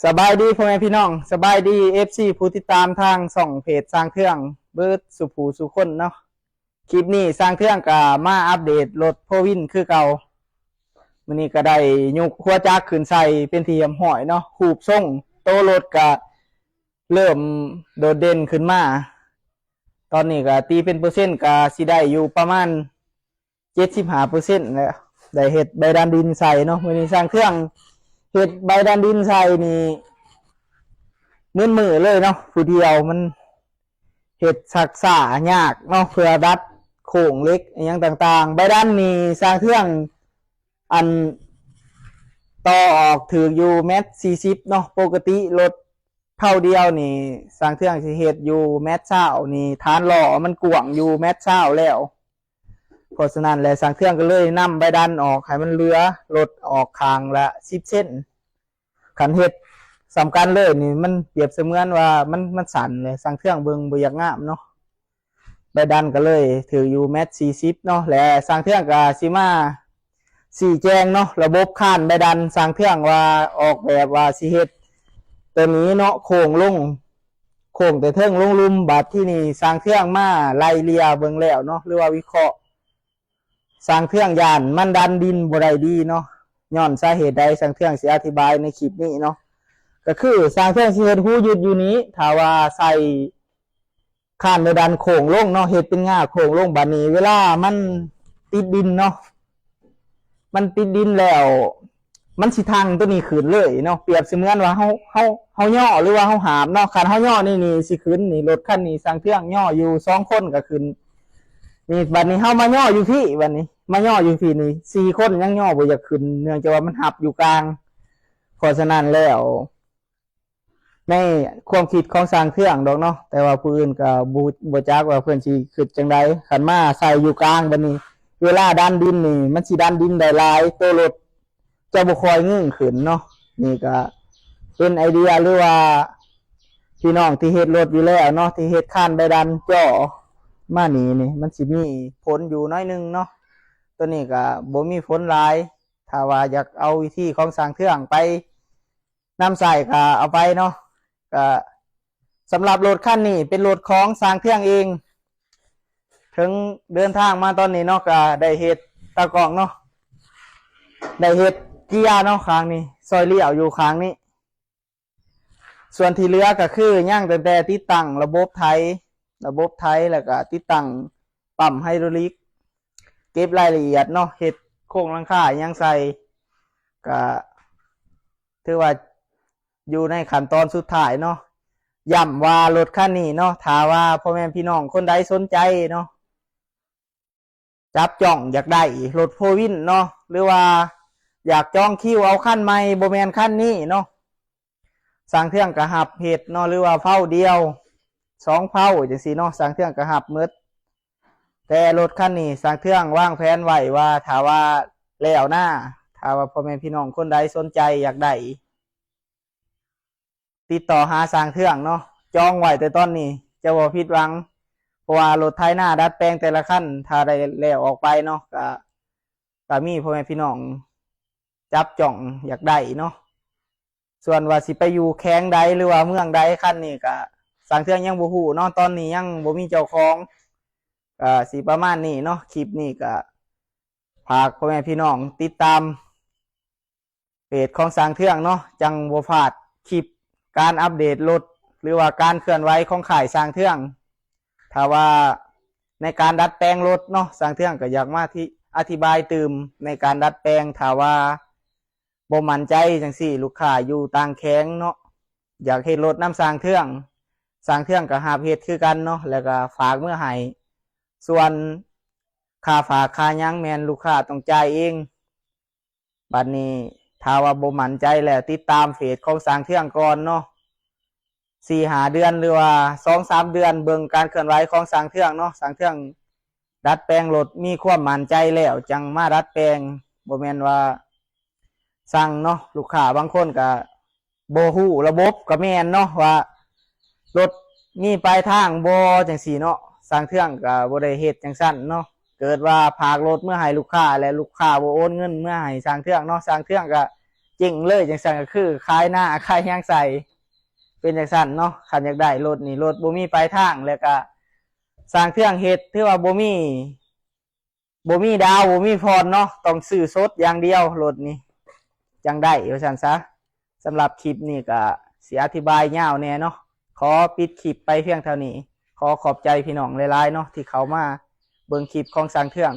สบายดีพ่อแม่พี่น้องสบายดีFCผู้ติดตามทางส่องเพจสร้างเครื่องเบิร์ดสุภูสุคนเนาะคลิปนี้สร้างเครื่องกับมาอัปเดตรถโพวินคือเก่ามื้อนี้ก็ได้ยกหัวจักรขึ้นใส่เป็นที่เรียบร้อยเนาะหูบส่งโตรถก็เริ่มโดดเด่นขึ้นมาตอนนี้ก็ตีเป็นเปอร์เซ็นต์ก็สิได้อยู่ประมาณ75%แล้วได้เฮ็ดใบดันดินใส่เนาะมื้อนี้สร้างเครื่องเฮ็ดใบดันดินใส่นี่มือเลยเนาะผู้เดียวมันเฮ็ดสักษายากเนาะเพื่อดัดโค้งเล็กอย่างต่างๆใบดันนี่สร้างเครื่องอันต่อออกถืออยู่เมตร40เนาะปกติรถเท่าเดียวนี่สร้างเครื่องสิเฮ็ดอยู่เมตร20นี่ฐานล้อมันกว้างอยู่เมตร20แล้วเพราะฉะนั้นแหละสร้างเครื่องก็เลยนำใบดันออกให้มันเหลือรถออกข้างละ10เซนคันเฮ็ดสำคัญเลยนี่มันเปรียบเสมือนว่ามันสั่นเลยสร้างเครื่องเบิ่งบ่อยากงามเนาะใบดันก็เลยถืออยู่เมตร40เนาะและสร้างเครื่องก็สิมา4แจงเนาะระบบข้านใบดันสร้างเครื่องว่าออกแบบว่าสิเฮ็ดตัวนี้เนาะโค้งลงโค้งแต่เทิงลงลุ่มบัดที่นี่สร้างเครื่องมาไล่เลียเบิ่งแล้วเนาะหรือว่าวิเคราะห์สร้างเครื่องยานมันดันดินบ่ได้ดีเนาะย้อนสาเหตุใดสร้างเครื่องสิอธิบายในคลิปนี้เนาะก็คือสร้างเครื่องสิเฮ็ดหูหยุดอยู่นี้ถ้าว่าใส่ข้านใบดันโค้งลงเนาะเฮ็ดเป็นง่าโค้งลงบัดนี้เวลามันติดดินเนาะมันติดดินแล้วมันสิทางตัวนี้ขึ้นเลยเนาะเปรียบเสมือนว่าเฮาย่อหรือว่าเฮาหามเนาะคันเฮาย่อนี่สิขึ้นนี่รถคันนี้สร้างเครื่องย่ออยู่2คนก็ขึ้นนี่บัดนี้เฮามาย่ออยู่ที่บัดนี้มาย่ออยู่ที่นี่4คนยังย่อบ่อยากขึ้นเนื่องจากว่ามันหับอยู่กลางเพราะฉะนั้นแล้วในความคิดของสร้างเครื่องดอกเนาะแต่ว่าผู้อื่นก็บ่จักว่าเพิ่นสิคิดจังได๋คันมาใส่อยู่กลางบัดนี้เวลาดันดินนี่มันสิดันดินได้หลายตัวรถจะบ่ค่อยงึ้งขึ้นเนาะนี่ก็เป็นไอเดียหรือว่าพี่น้องที่เฮ็ดรถอยู่แล้วเนาะที่เฮ็ดข้านใบดันจ่อมานี่มันสิมีผลอยู่น้อยนึงเนาะตัวนี้ก็บ่มีผลหลายถ้าว่าอยากเอาวิธีของสร้างเครื่องไปนำใส่ก็เอาไปเนาะก็สำหรับรถคันนี้เป็นรถของสร้างเครื่องเองถึงเดินทางมาตอนนี้เนาะก็ได้เฮ็ดตะกองเนาะได้เฮ็ดเกียร์เนาะข้างนี้ซอยเลี้ยวอยู่ข้างนี้ส่วนที่เหลือก็คือย่างแต่ติดตั้งระบบไทยแล้วก็ติดตั้งปั๊มไฮดรอลิกเก็บรายละเอียดเนาะเฮ็ดโครงหลังคายังใส่ก็ถือว่าอยู่ในขั้นตอนสุดท้ายเนาะย้ำว่ารถคันนี้เนาะถ้าว่าพ่อแม่พี่น้องคนใดสนใจเนาะจับจ้องอยากได้รถโพวินเนาะหรือว่าอยากจองคิวเอาคันใหม่บ่แม่นคันนี้เนาะสร้างเครื่องกระหับเฮ็ดเนาะหรือว่าเผาเดียว2เผาจังซี่เนาะสร้างเครื่องกระหับหมดแต่รถคันนี้สร้างเครื่องวางแผนไว้ว่าถ้าว่าแล้วหน้าถ้าว่าพ่อแม่พี่น้องคนใดสนใจอยากได้ติดต่อหาสร้างเครื่องเนาะจองไว้แต่ตอนนี้จะบ่ผิดหวังเพราะว่ารถไถนาดัดแปลงแต่ละคันถ้าได้แล้วออกไปเนาะก็มีพ่อแม่พี่น้องจับจ่องอยากได้เนาะส่วนว่าสิไปอยู่แข้งใดหรือว่าเมืองใดคันนี้ก็สร้างเครื่องยังบ่ฮู้เนาะตอนนี้ยังบ่มีเจ้าของก็สิประมาณนี้เนาะคลิปนี้ก็ฝากพ่อแม่พี่น้องติดตามเพจของสร้างเครื่องเนาะจังบ่พลาดคลิปการอัปเดตรถหรือว่าการเคลื่อนไหวของข่ายสร้างเครื่องถ้าว่าในการดัดแปลงรถเนาะสร้างเครื่องก็อยากมาที่อธิบายเติมในการดัดแปลงถ้าว่าบ่มั่นใจจังซี่ลูกค้าอยู่ต่างแข้งเนาะอยากเฮ็ดรถนำสร้างเครื่องก็หาเฮ็ดคือกันเนาะแล้วก็ฝากเมื่อให้ส่วนค่าฝากค่าหยังแม่นลูกค้าต้องจ่ายเองบัดนี้ถ้าว่าบ่มั่นใจแล้วติดตามเพจของสร้างเครื่องก่อนเนาะ4-5 เดือนหรือว่า 2-3 เดือนเบิ่งการเคลื่อนไหวของสร้างเครื่องเนาะสร้างเครื่องดัดแปลงรถมีความมั่นใจแล้วจังมาดัดแปลงบ่แม่นว่าสั่งเนาะลูกค้าบางคนก็บ่ฮู้ระบบก็แม่นเนาะว่ารถมีปลายทางบ่จังซี่เนาะสร้างเครื่องก็บ่ได้เฮ็ดจังซั่นเนาะเกิดว่าพากรถเมื่อให้ลูกค้าและลูกค้าบ่โอนเงินเมื่อให้สร้างเครื่องเนาะสร้างเครื่องก็ จริงเลยจังซั่นก็คือขายหน้าขายยางใส่เป็นจังซั่นเนาะคันอยากได้รถนี่รถบ่มีปลายทางแล้วก็สร้างเครื่องเฮ็ดถือว่าบ่มีดาวบ่มีพรเนาะต้องซื้อสดอย่างเดียวรถนี่จังได้ว่าซั่นซะสำหรับคลิปนี้ก็สิอธิบายยาวแน่เนาะขอปิดคลิปไปเพียงเท่านี้ขอขอบใจพี่น้องหลายๆเนาะที่เขามาเบิ่งคลิปของสร้างเครื่อง